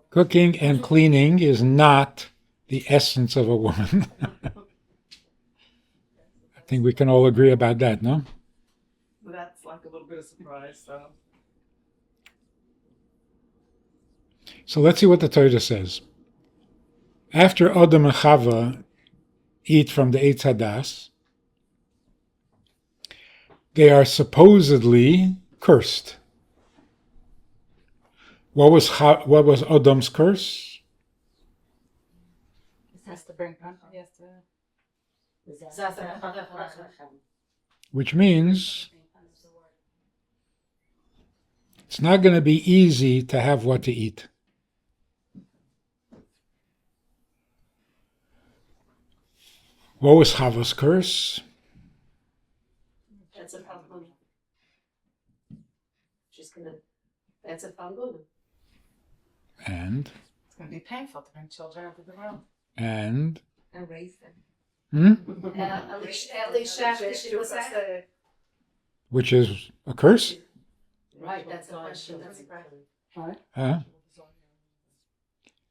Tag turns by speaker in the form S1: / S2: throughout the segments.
S1: Cooking and cleaning is not the essence of a woman. I think we can all agree about that, no?
S2: That's like a little bit of surprise, so.
S1: So let's see what the Torah says. After Adam and Chava eat from the Eitz Hadas, they are supposedly cursed. What was Adam's curse?
S3: This has to bring
S1: Which means it's not going to be easy to have what to eat. What was Chava's curse?
S4: That's a problem. That's a problem.
S1: And?
S3: It's going to be painful to bring children into the world.
S1: And
S4: raise them.
S1: Which is a curse?
S4: Right, that's a question.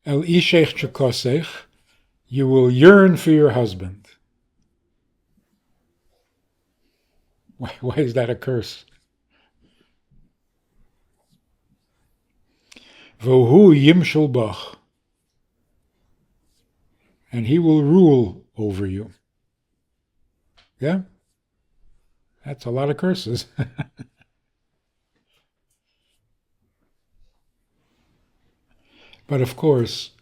S1: El ishech chekosech, you will yearn for your husband. Why is that a curse? Vohu yimshul bach, and he will rule over you. Yeah? That's a lot of curses. But of course,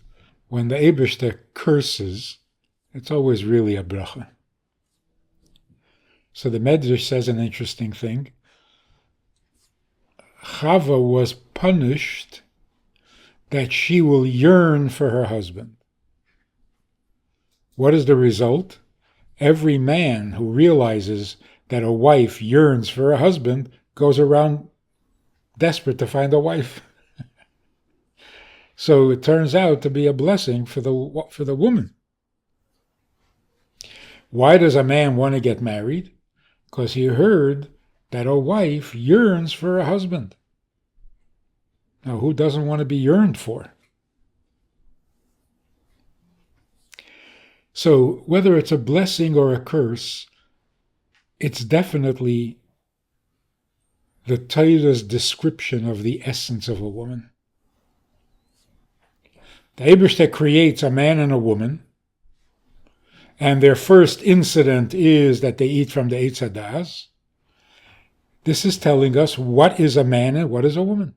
S1: when the Eibishter curses, it's always really a bracha. So the Medrash says an interesting thing. Chava was punished that she will yearn for her husband. What is the result? Every man who realizes that a wife yearns for a husband goes around desperate to find a wife. So it turns out to be a blessing for the woman. Why does a man want to get married? Because he heard that a wife yearns for a husband. Now, who doesn't want to be yearned for? So, whether it's a blessing or a curse, it's definitely the Torah's description of the essence of a woman. The Eibishter creates a man and a woman, and their first incident is that they eat from the Eitz Hadas. This is telling us what is a man and what is a woman.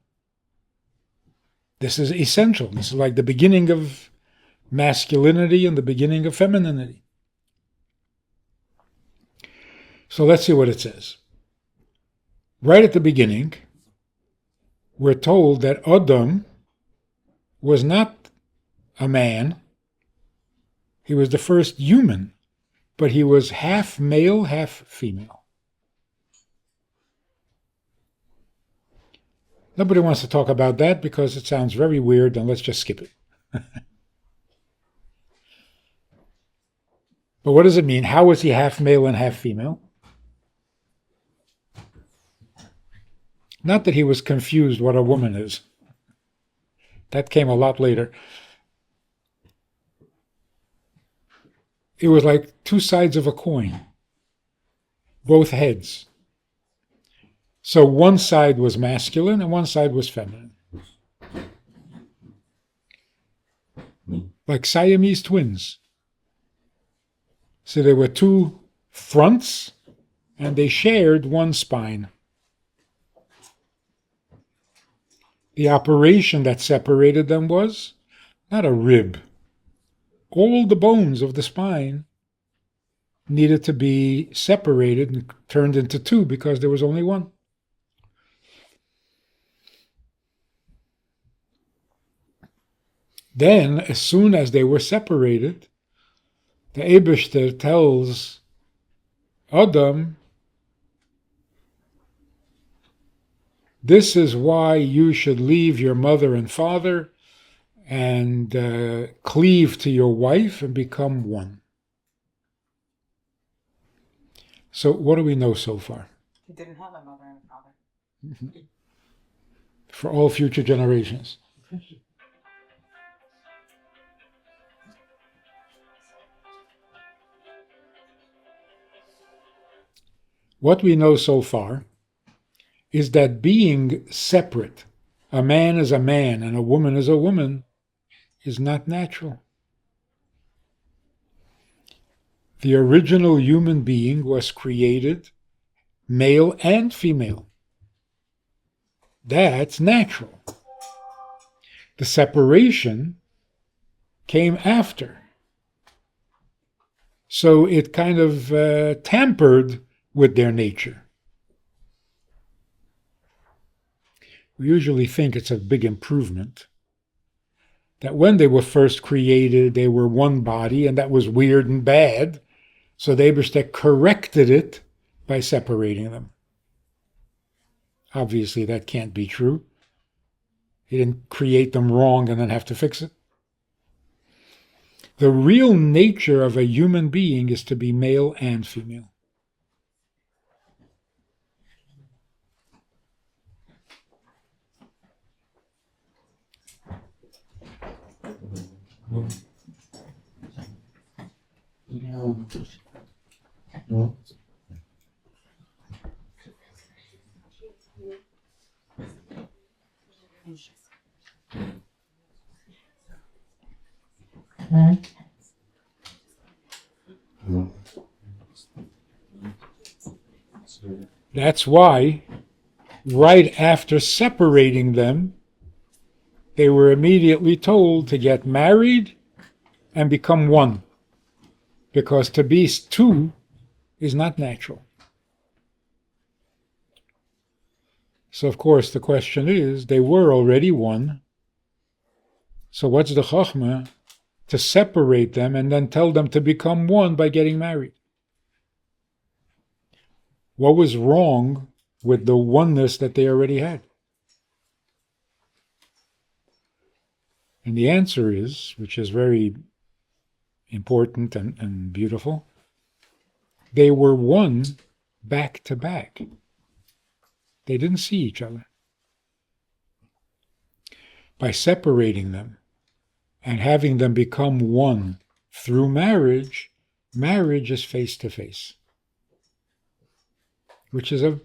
S1: This is essential. This is like the beginning of masculinity and the beginning of femininity. So let's see what it says. Right at the beginning, we're told that Adam was not a man. He was the first human, but he was half male, half female. Nobody wants to talk about that because it sounds very weird, and let's just skip it. But what does it mean? How was he half male and half female? Not that he was confused what a woman is. That came a lot later. It was like two sides of a coin, both heads. So one side was masculine and one side was feminine. Like Siamese twins. So there were two fronts and they shared one spine. The operation that separated them was not a rib. All the bones of the spine needed to be separated and turned into two because there was only one. Then, as soon as they were separated, the Eibishter tells Adam, this is why you should leave your mother and father and cleave to your wife and become one. So what do we know so far?
S3: He didn't have a mother and a father.
S1: For all future generations. What we know so far is that being separate, a man is a man and a woman is a woman, is not natural. The original human being was created male and female. That's natural. The separation came after. So it kind of tampered with their nature. We usually think it's a big improvement. That when they were first created, they were one body, and that was weird and bad. So the Eibishter corrected it by separating them. Obviously, that can't be true. He didn't create them wrong and then have to fix it. The real nature of a human being is to be male and female. That's why, right after separating them, they were immediately told to get married and become one. Because to be two is not natural. So, of course, the question is, they were already one. So what's the chokhmah to separate them and then tell them to become one by getting married? What was wrong with the oneness that they already had? And the answer is, which is very important and beautiful, they were one back to back. They didn't see each other. By separating them and having them become one through marriage, marriage is face to face, which is a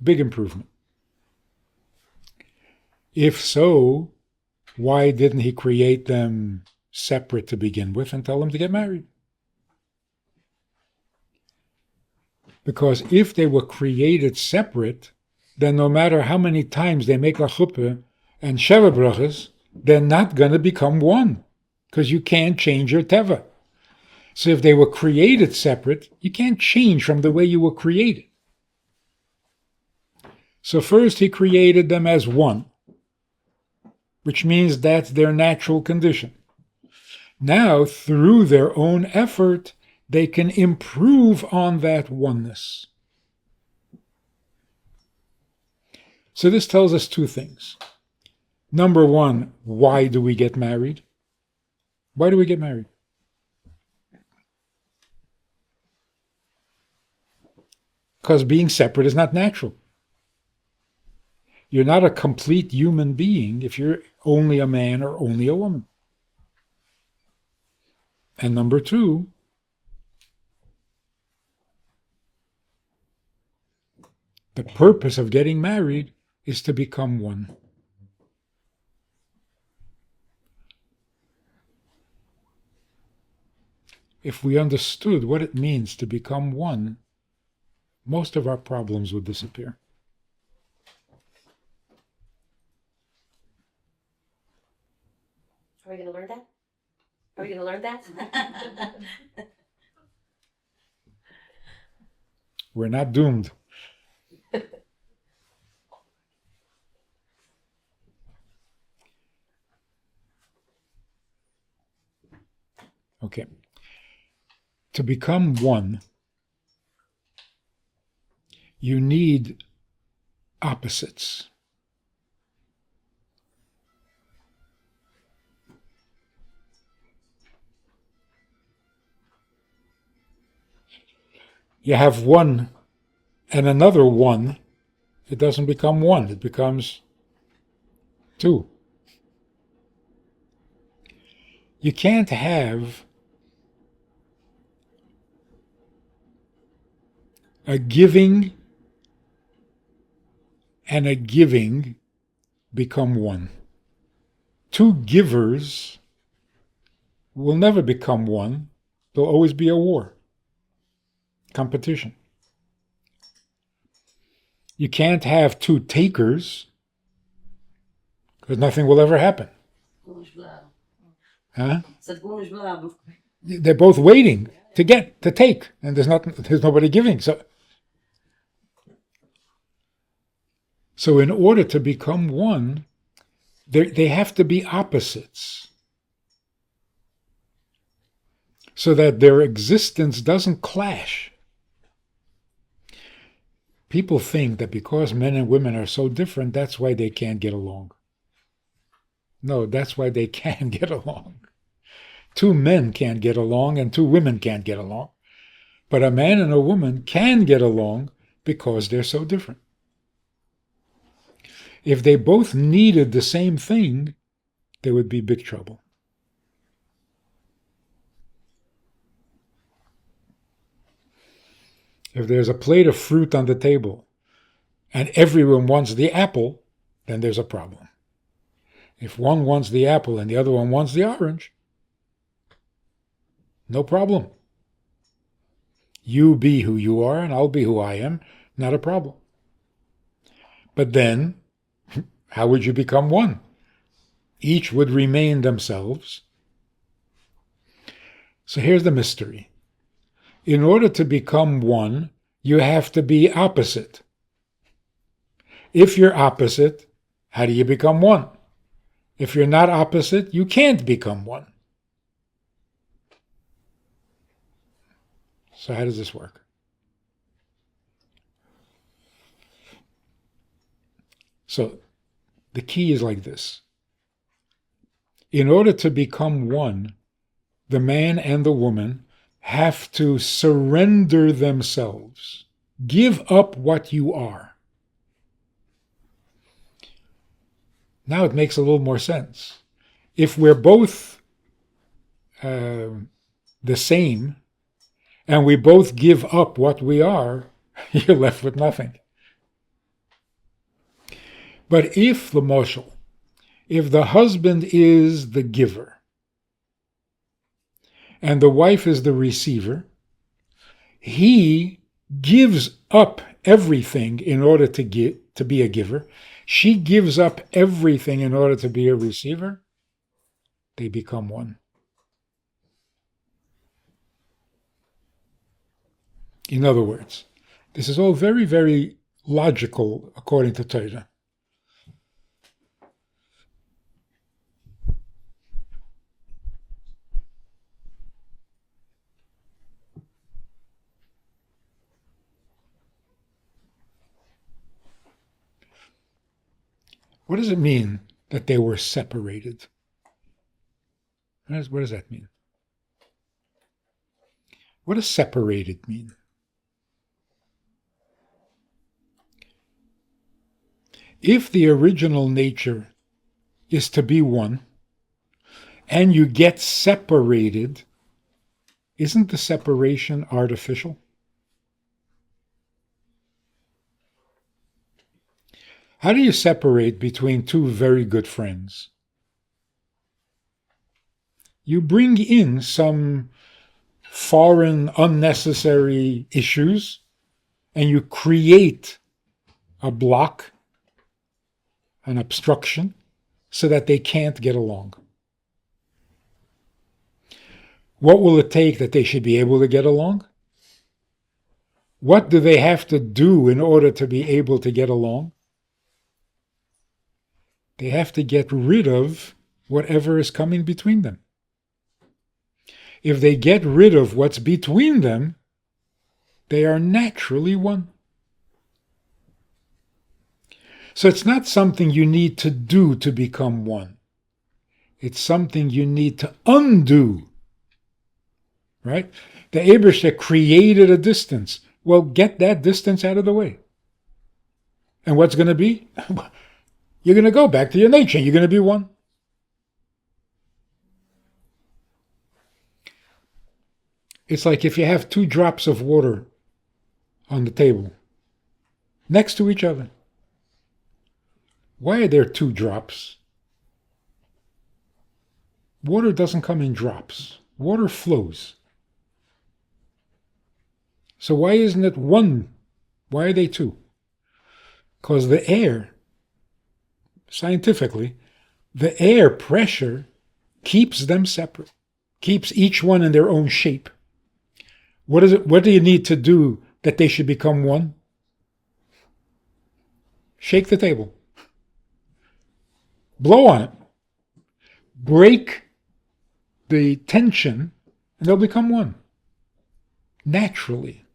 S1: big improvement. If so, why didn't he create them separate to begin with and tell them to get married? Because if they were created separate, then no matter how many times they make a chuppah and sheva brachas, they're not going to become one, because you can't change your teva. So if they were created separate, you can't change from the way you were created. So first he created them as one, which means that's their natural condition. Now, through their own effort, they can improve on that oneness. So this tells us two things. Number one, why do we get married? Why do we get married? Because being separate is not natural. You're not a complete human being if you're only a man or only a woman. And number two, the purpose of getting married is to become one. If we understood what it means to become one, most of our problems would disappear.
S4: Are we going to learn that? Are we going to learn that?
S1: We're not doomed. Okay. To become one, you need opposites. You have one and another one, it doesn't become one, it becomes two. You can't have A giving and a giving become one. Two givers will never become one. There'll always be a war, competition. You can't have two takers because nothing will ever happen. Huh? They're both waiting to take, and there's nobody giving. So in order to become one, they have to be opposites, so that their existence doesn't clash. People think that because men and women are so different, that's why they can't get along. No, that's why they can get along. Two men can't get along and two women can't get along. But a man and a woman can get along because they're so different. If they both needed the same thing, there would be big trouble. If there's a plate of fruit on the table and everyone wants the apple, then there's a problem. If one wants the apple and the other one wants the orange, no problem. You be who you are and I'll be who I am, not a problem. But then, how would you become one? Each would remain themselves. So here's the mystery. In order to become one, you have to be opposite. If you're opposite, how do you become one? If you're not opposite, you can't become one. So how does this work? So the key is like this. In order to become one, the man and the woman have to surrender themselves. Give up what you are. Now it makes a little more sense. If we're both the same, and we both give up what we are, you're left with nothing. But if the husband is the giver, and the wife is the receiver, he gives up everything in order to be a giver. She gives up everything in order to be a receiver. They become one. In other words, this is all very, very logical according to Torah. What does it mean that they were separated? What does that mean? What does separated mean? If the original nature is to be one, and you get separated, isn't the separation artificial? How do you separate between two very good friends? You bring in some foreign, unnecessary issues, and you create a block, an obstruction, so that they can't get along. What will it take that they should be able to get along? What do they have to do in order to be able to get along? They have to get rid of whatever is coming between them. If they get rid of what's between them, they are naturally one. So it's not something you need to do to become one. It's something you need to undo. Right? The Eibishter created a distance. Well, get that distance out of the way. And what's going to be? You're going to go back to your nature. You're going to be one. It's like if you have 2 drops of water on the table, next to each other. Why are there two drops? Water doesn't come in drops. Water flows. So why isn't it one? Why are they two? Because the air, scientifically, the air pressure keeps them separate, keeps each one in their own shape. What do you need to do that they should become one? Shake the table. Blow on it. Break the tension, and they'll become one. Naturally.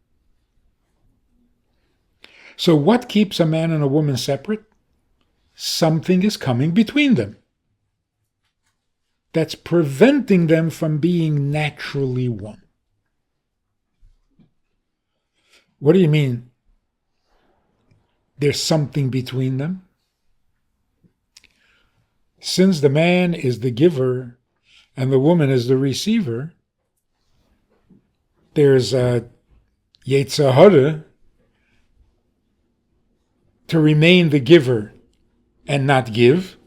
S1: So what keeps a man and a woman separate? Something is coming between them that's preventing them from being naturally one. What do you mean? There's something between them? Since the man is the giver and the woman is the receiver, there's a Yetzer Hara to remain the giver and not give,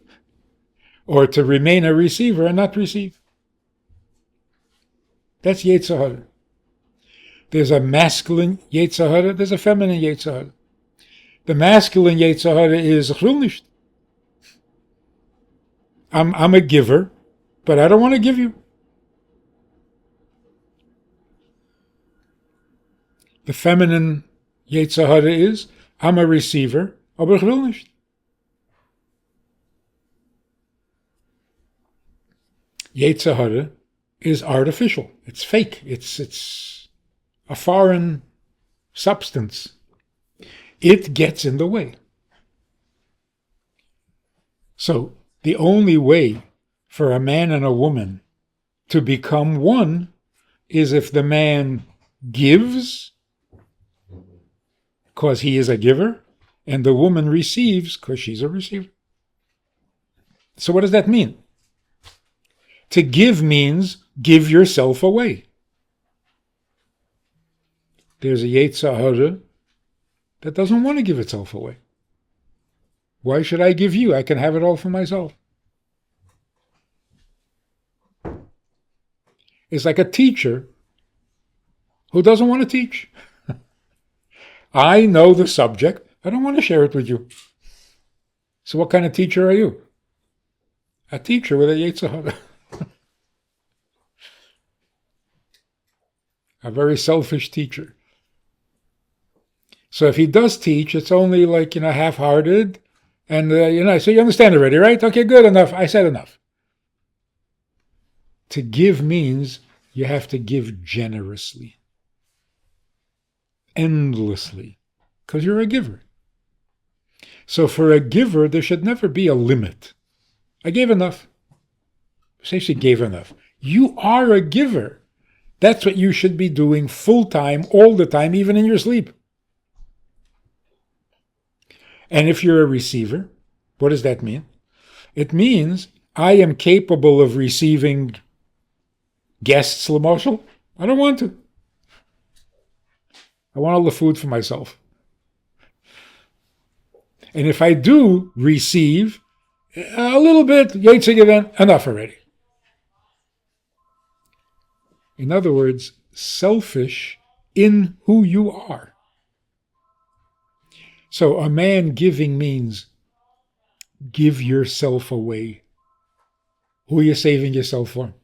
S1: or to remain a receiver and not receive. That's Yetzer Hara. There's a masculine Yetzer Hara, there's a feminine Yetzer Hara. The masculine Yetzer Hara is ich will nicht. I'm a giver, but I don't want to give you. The feminine Yetzer Hara is I'm a receiver, aber ich will nicht. Yetzer Hara is artificial. It's fake. It's a foreign substance. It gets in the way. So the only way for a man and a woman to become one is if the man gives, because he is a giver, and the woman receives, because she's a receiver. So what does that mean? To give means give yourself away. There's a Yetzer Hara that doesn't want to give itself away. Why should I give you? I can have it all for myself. It's like a teacher who doesn't want to teach. I know the subject. I don't want to share it with you. So what kind of teacher are you? A teacher with a Yetzer Hara. A very selfish teacher. So if he does teach, it's only like, half-hearted. And, so you understand already, right? Okay, good enough. I said enough. To give means you have to give generously. Endlessly. Because you're a giver. So for a giver, there should never be a limit. I gave enough. Say she gave enough. You are a giver. That's what you should be doing full time, all the time, even in your sleep. And if you're a receiver, what does that mean? It means I am capable of receiving guests, Lamoshel. I don't want to. I want all the food for myself. And if I do receive a little bit, Yetzer enough already. In other words, selfish in who you are. So a man giving means give yourself away. Who are you saving yourself for?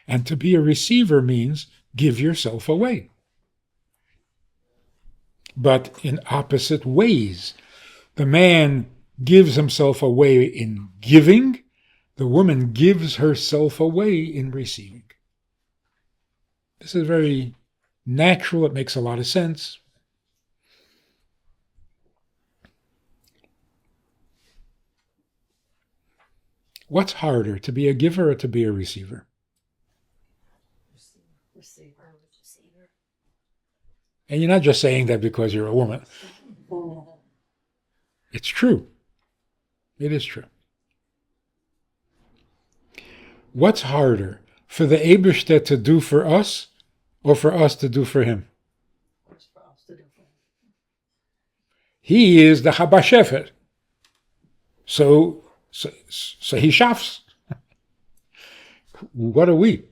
S1: And to be a receiver means give yourself away. But in opposite ways. The man gives himself away in giving. The woman gives herself away in receiving. This is very natural. It makes a lot of sense. What's harder, to be a giver or to be a receiver?
S4: Receiver.
S1: And you're not just saying that because you're a woman. It's true. It is true. What's harder, for the Eibishter to do for us or for us to do for him?
S4: What's for us to do for him?
S1: He is the Habashefer. So he shafts. What are we?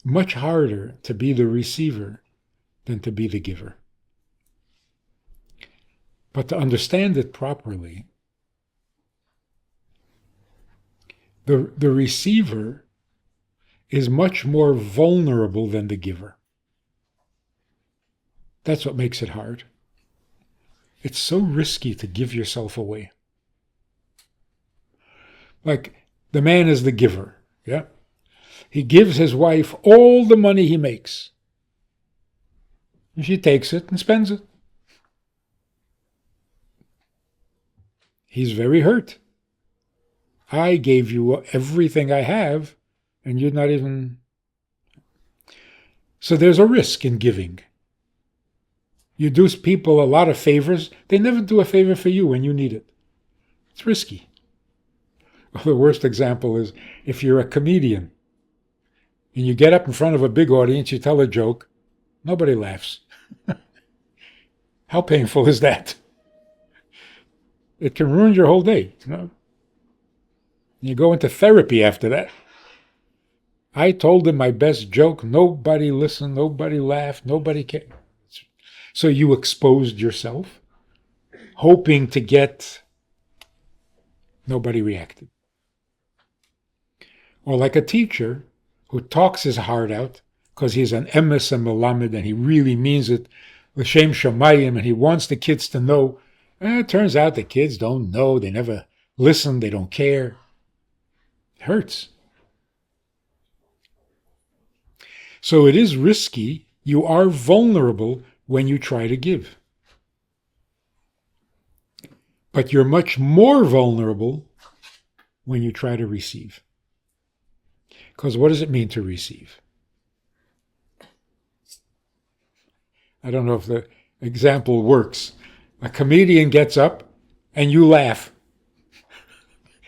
S1: Much harder to be the receiver than to be the giver. But to understand it properly, the receiver is much more vulnerable than the giver. That's what makes it hard. It's so risky to give yourself away. Like, the man is the giver, yeah? He gives his wife all the money he makes. And she takes it and spends it. He's very hurt. I gave you everything I have, and you're not even... So there's a risk in giving. You do people a lot of favors, they never do a favor for you when you need it. It's risky. Well, the worst example is if you're a comedian and you get up in front of a big audience, you tell a joke, nobody laughs. How painful is that? It can ruin your whole day. You go into therapy after that. I told him my best joke, nobody listened, nobody laughed, nobody cared. So you exposed yourself, hoping to get... Nobody reacted. Or like a teacher who talks his heart out because he's an emes and melamed and he really means it, l'shem shamayim, and he wants the kids to know. It turns out the kids don't know, they never listen, they don't care. It hurts. So it is risky. You are vulnerable when you try to give. But you're much more vulnerable when you try to receive. Because what does it mean to receive? I don't know if the example works. A comedian gets up and you laugh.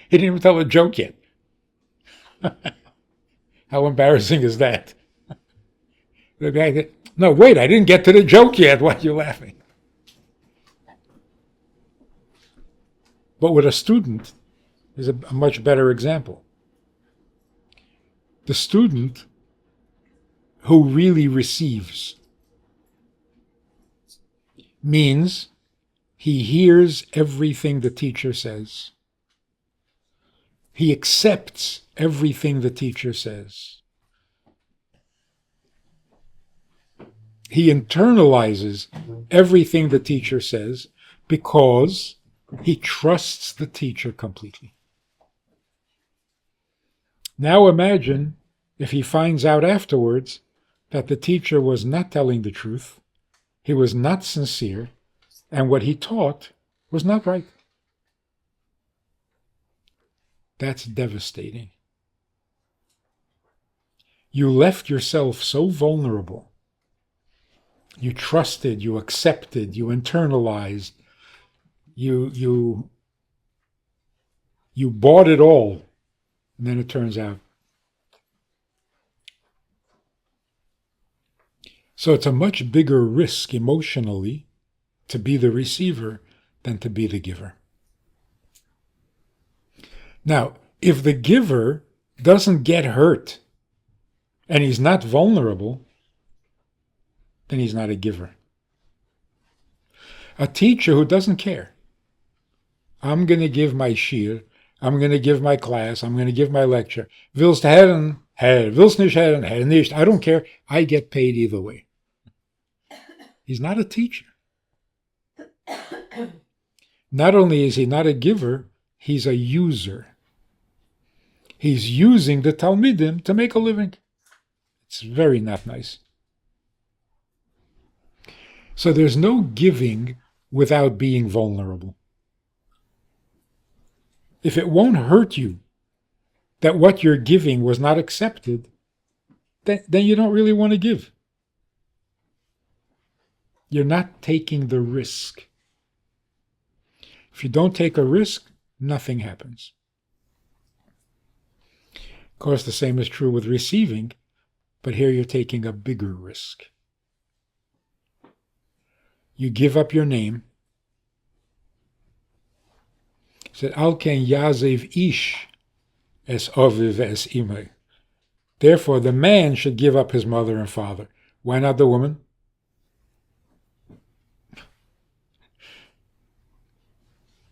S1: He didn't even tell a joke yet. How embarrassing is that? The guy, no, wait, I didn't get to the joke yet. Why are you laughing? But with a student is a much better example. The student who really receives means he hears everything the teacher says. He accepts everything the teacher says. He internalizes everything the teacher says because he trusts the teacher completely. Now imagine if he finds out afterwards that the teacher was not telling the truth, he was not sincere, and what he taught was not right. That's devastating. You left yourself so vulnerable. You trusted, you accepted, you internalized, you bought it all, and then it turns out. So it's a much bigger risk emotionally to be the receiver than to be the giver. Now, if the giver doesn't get hurt and he's not vulnerable, then he's not a giver. A teacher who doesn't care. I'm going to give my shiur, I'm going to give my class, I'm going to give my lecture. Willst herren, Herr, willst nicht herren, Herr nicht. I don't care. I get paid either way. He's not a teacher. Not only is he not a giver, he's a user. He's using the Talmidim to make a living. It's very not nice. So there's no giving without being vulnerable. If it won't hurt you that what you're giving was not accepted, then you don't really want to give. You're not taking the risk. If you don't take a risk, nothing happens. Of course, the same is true with receiving, But here you're taking a bigger risk. You give up your name. He said, Al ken yazev ish es aviv es imay. Therefore, the man should give up his mother and father. Why not the woman?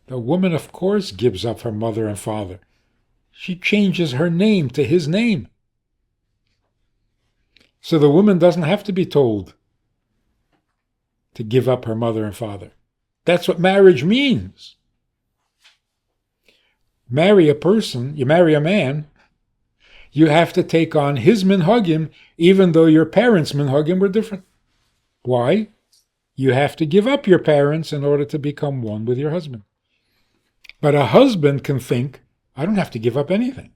S1: The woman, of course, gives up her mother and father. She changes her name to his name. So the woman doesn't have to be told to give up her mother and father. That's what marriage means. Marry a person, you marry a man, you have to take on his minhagim, even though your parents' minhagim were different. Why? You have to give up your parents in order to become one with your husband. But a husband can think, I don't have to give up anything.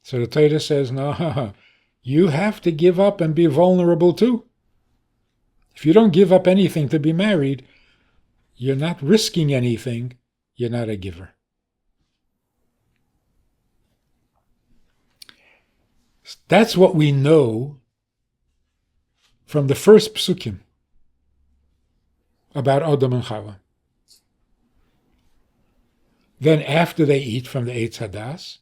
S1: So the Torah says, no, you have to give up and be vulnerable too. If you don't give up anything to be married, you're not risking anything, you're not a giver. That's what we know from the first psukim about Adam and Chava. Then after they eat from the Eitz Hadas,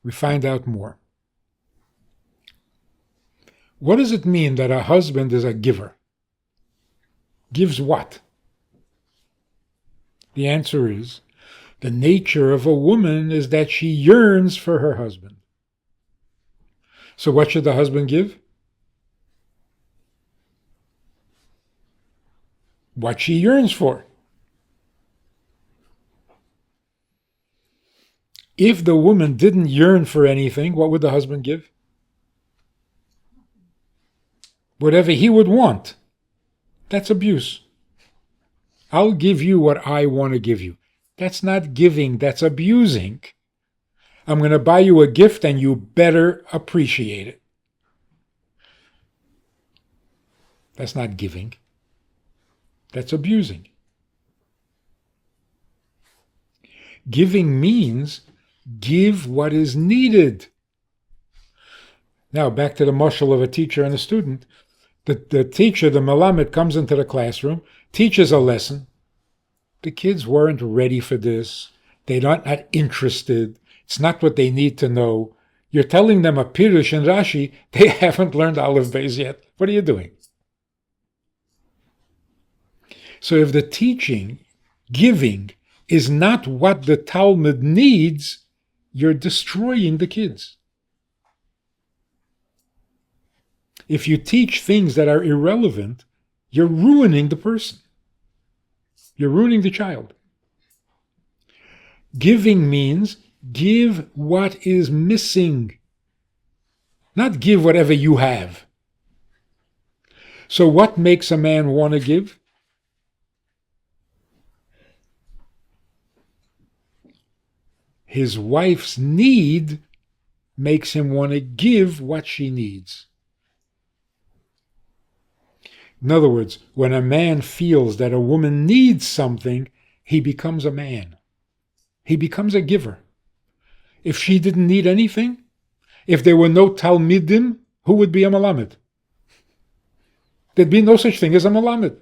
S1: we find out more. What does it mean that a husband is a giver? Gives what? The answer is, the nature of a woman is that she yearns for her husband. So what should the husband give? What she yearns for. If the woman didn't yearn for anything, what would the husband give? Whatever he would want. That's abuse. I'll give you what I want to give you. That's not giving, that's abusing. I'm going to buy you a gift and you better appreciate it. That's not giving. That's abusing. Giving means give what is needed. Now, back to the mashal of a teacher and a student. The teacher, the melamed, comes into the classroom, teaches a lesson. The kids weren't ready for this. They're not interested. It's not what they need to know. You're telling them a Pirush and Rashi. They haven't learned Aleph Beis yet. What are you doing? So if the teaching, giving, is not what the Talmud needs, you're destroying the kids. If you teach things that are irrelevant, you're ruining the person. You're ruining the child. Giving means give what is missing, not give whatever you have. So what makes a man want to give? His wife's need makes him want to give what she needs. In other words, when a man feels that a woman needs something, he becomes a man. He becomes a giver. If she didn't need anything, if there were no Talmidim, who would be a Melamed? There'd be no such thing as a Melamed.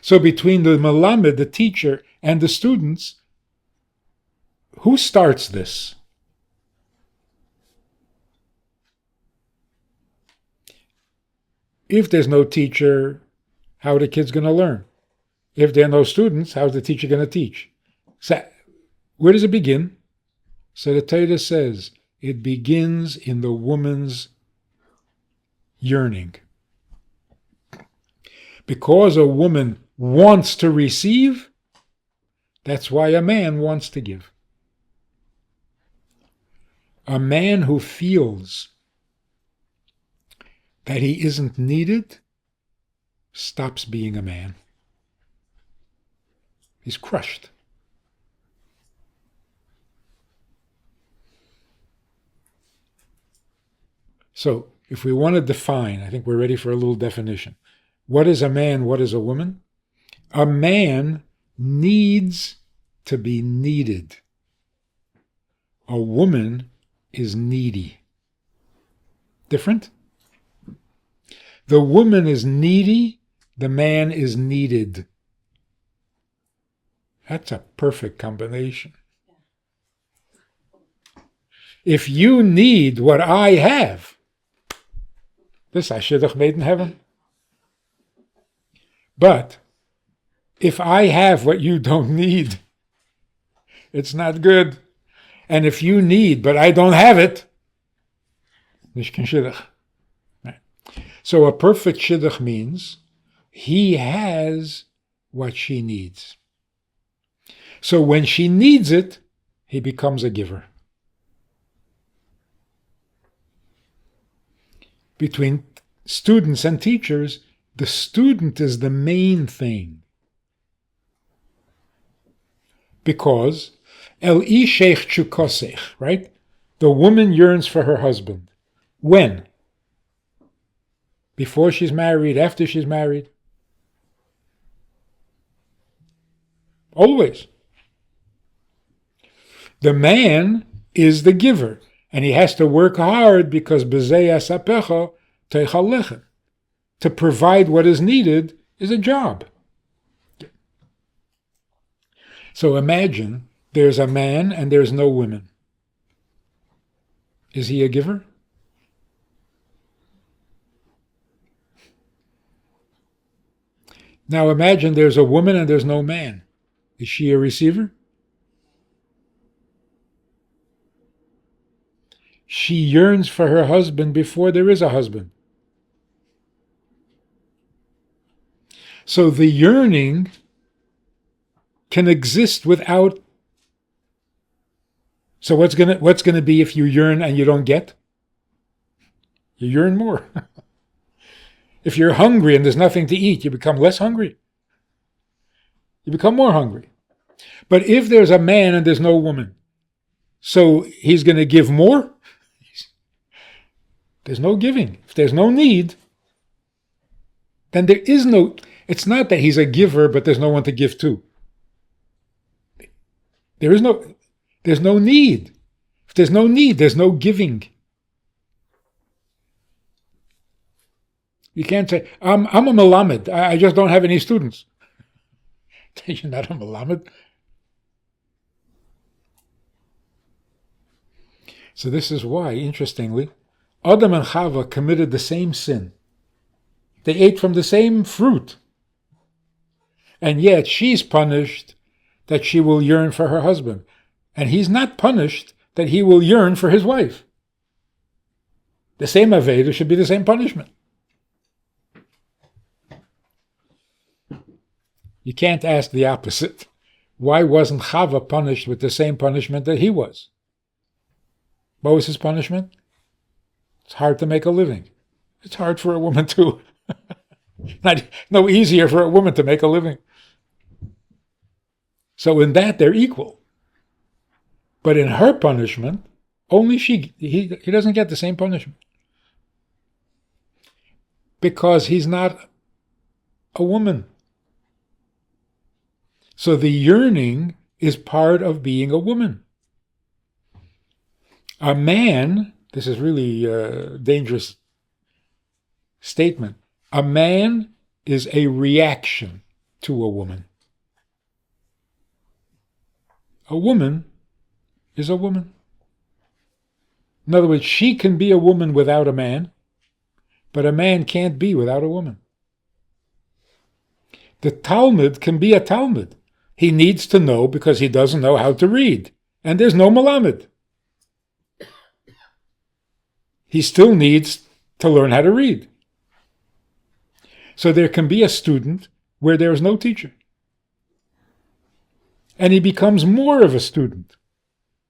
S1: So between the Melamed, the teacher, and the students, who starts this? If there's no teacher, how are the kids going to learn? If there are no students, how's the teacher going to teach? So, where does it begin? So the Torah says, it begins in the woman's yearning. Because a woman wants to receive, that's why a man wants to give. A man who feels that he isn't needed stops being a man. He's crushed. So, if we want to define, I think we're ready for a little definition. What is a man? What is a woman? A man needs to be needed. A woman is needy. Different? The woman is needy, the man is needed. That's a perfect combination. If you need what I have, this I should have made in heaven. But if I have what you don't need, it's not good. And if you need, but I don't have it, nicht kein shidduch. So a perfect shidduch means he has what she needs. So when she needs it, he becomes a giver. Between students and teachers, the student is the main thing. Because El Ishech Chukosech, right? The woman yearns for her husband. When? Before she's married, after she's married? Always. The man is the giver, and he has to work hard because b'zei asapecha teichal lechem. To provide what is needed is a job. So imagine there's a man and there's no women. Is he a giver? Now imagine there's a woman and there's no man. Is she a receiver? She yearns for her husband before there is a husband. So the yearning can exist without. So what's gonna be if you yearn and you don't get? You yearn more. If you're hungry and there's nothing to eat, you become less hungry. You become more hungry. But if there's a man and there's no woman, so he's going to give more? There's no giving. If there's no need, then there is no. It's not that he's a giver, but there's no one to give to. There's no need. If there's no need, there's no giving. You can't say, I'm a melamed. I just don't have any students. You're not a melamed. So this is why, interestingly, Adam and Chava committed the same sin. They ate from the same fruit. And yet she's punished that she will yearn for her husband. And he's not punished that he will yearn for his wife. The same Aveda should be the same punishment. You can't ask the opposite. Why wasn't Chava punished with the same punishment that he was? What was his punishment? It's hard to make a living. It's hard for a woman too. No easier for a woman to make a living. So in that they're equal. But in her punishment, only he doesn't get the same punishment. Because he's not a woman. So the yearning is part of being a woman. A man, this is really a dangerous statement, a man is a reaction to a woman. A woman is a woman. In other words, she can be a woman without a man, but a man can't be without a woman. The Talmud can be a Talmud. He needs to know because he doesn't know how to read. And there's no Melamed. He still needs to learn how to read. So there can be a student where there is no teacher. And he becomes more of a student.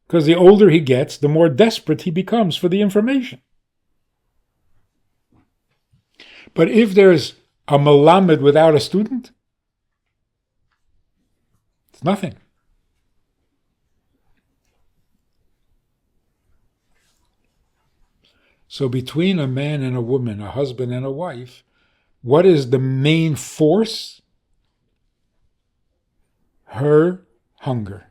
S1: Because the older he gets, the more desperate he becomes for the information. But if there's a Melamed without a student, it's nothing. So between a man and a woman, a husband and a wife, what is the main force? Her hunger.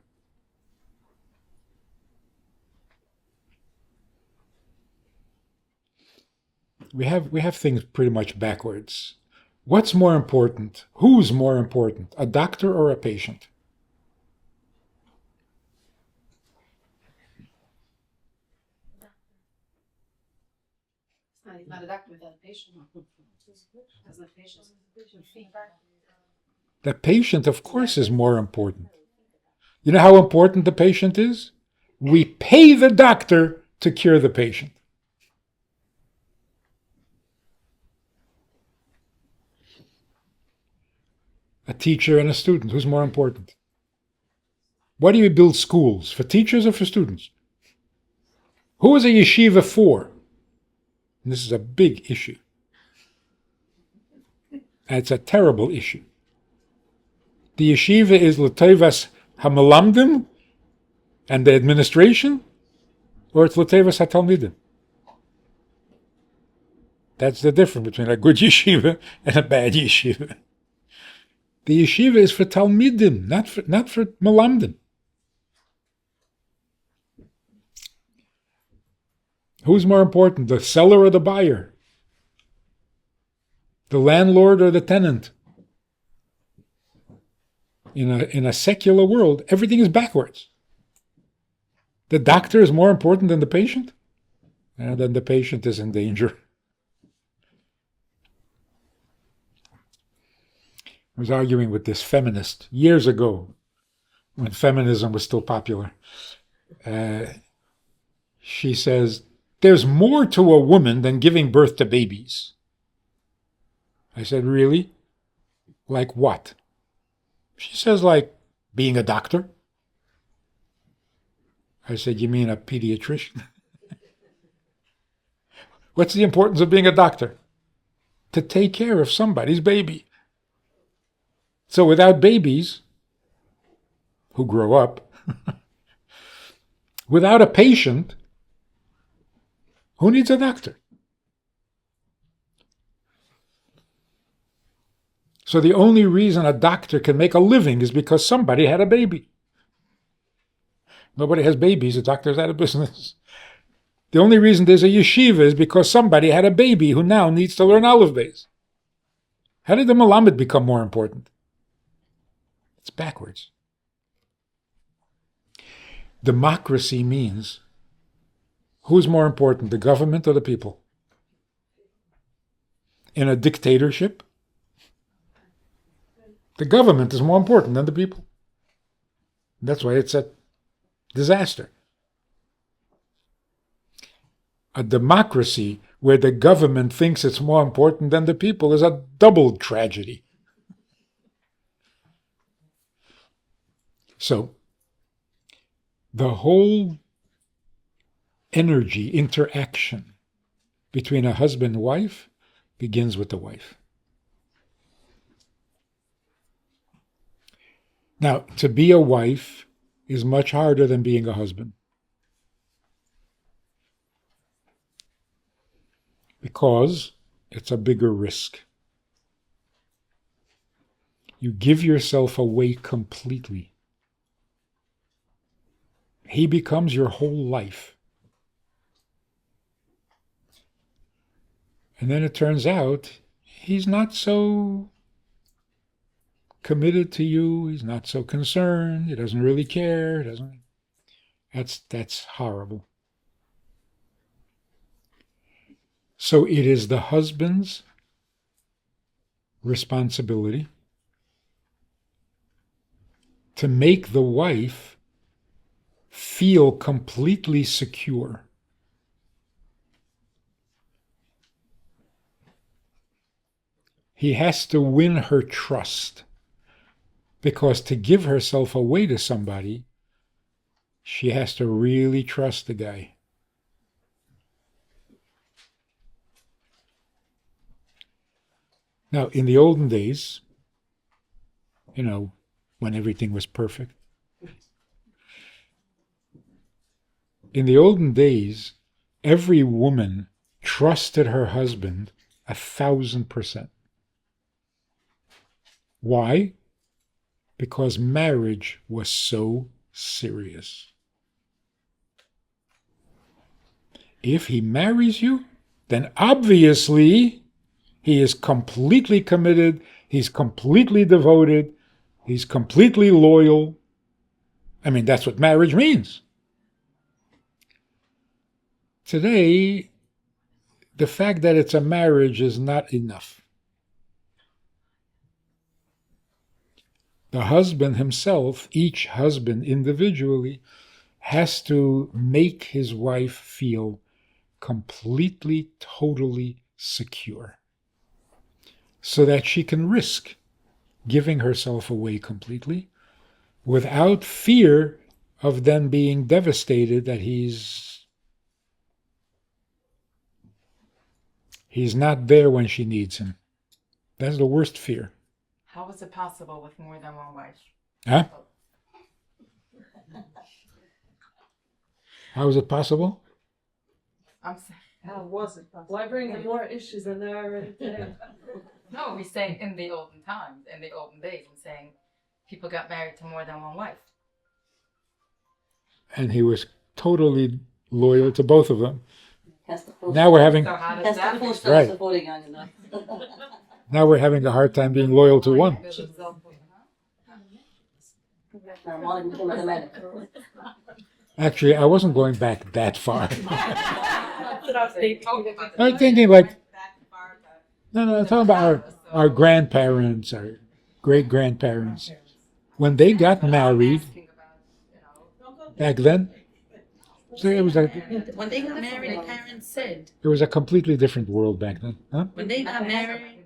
S1: we have things pretty much backwards. What's more important? Who's more important, a doctor or a patient?
S3: He's not a doctor without a patient. Doesn't have patients.
S1: The patient, of course, is more important. You know how important the patient is? We pay the doctor to cure the patient. A teacher and a student, who's more important? Why do you build schools? For teachers or for students? Who is a yeshiva for? And this is a big issue. And it's a terrible issue. The yeshiva is l'tovas hamalamdim and the administration, or it's l'tovas hatalmidim. That's the difference between a good yeshiva and a bad yeshiva. The yeshiva is for talmidim, not for malamdim. Who's more important, the seller or the buyer? The landlord or the tenant? In a secular world, everything is backwards. The doctor is more important than the patient? And then the patient is in danger. I was arguing with this feminist years ago, when feminism was still popular. She says, there's more to a woman than giving birth to babies. I said, really? Like what? She says, like being a doctor. I said, you mean a pediatrician? What's the importance of being a doctor? To take care of somebody's baby. So without babies, who grow up, without a patient, who needs a doctor? So the only reason a doctor can make a living is because somebody had a baby. Nobody has babies, a doctor's out of business. The only reason there's a yeshiva is because somebody had a baby who now needs to learn Aleph Beis. How did the Melamed become more important? It's backwards. Democracy means, who's more important, the government or the people? In a dictatorship, the government is more important than the people. That's why it's a disaster. A democracy where the government thinks it's more important than the people is a double tragedy. So, the whole energy interaction between a husband and wife begins with the wife. Now, to be a wife is much harder than being a husband. Because it's a bigger risk. You give yourself away completely. He becomes your whole life. And then it turns out he's not so committed to you, he's not so concerned, he doesn't really care, that's horrible. So it is the husband's responsibility to make the wife feel completely secure. He has to win her trust, because to give herself away to somebody, she has to really trust the guy. Now, in the olden days, when everything was perfect, in the olden days, every woman trusted her husband 1,000%. Why? Because marriage was so serious. If he marries you, then obviously he is completely committed, he's completely devoted, he's completely loyal. I mean, that's what marriage means. Today, the fact that it's a marriage is not enough. The husband himself, each husband individually, has to make his wife feel completely, totally secure so that she can risk giving herself away completely without fear of then being devastated that he's not there when she needs him. That's the worst fear.
S2: How is it possible with more than one wife?
S1: Huh? How is it possible?
S2: I'm saying,
S3: How was it possible? Why bring them more issues than there are already today?
S2: no, we're saying in the olden times, in the olden days, I'm saying people got married to more than one wife.
S1: And he was totally loyal to both of them.
S5: Now
S1: Now we're having
S2: So how does that
S1: Right. Now we're having a hard time being loyal to one. Actually, I wasn't going back that far. I'm thinking like, no, I'm talking about our grandparents, our great-grandparents. When they got married back then, so it was
S5: When they got married, the parents said,
S1: a completely different world back then. Huh?
S5: when they got married,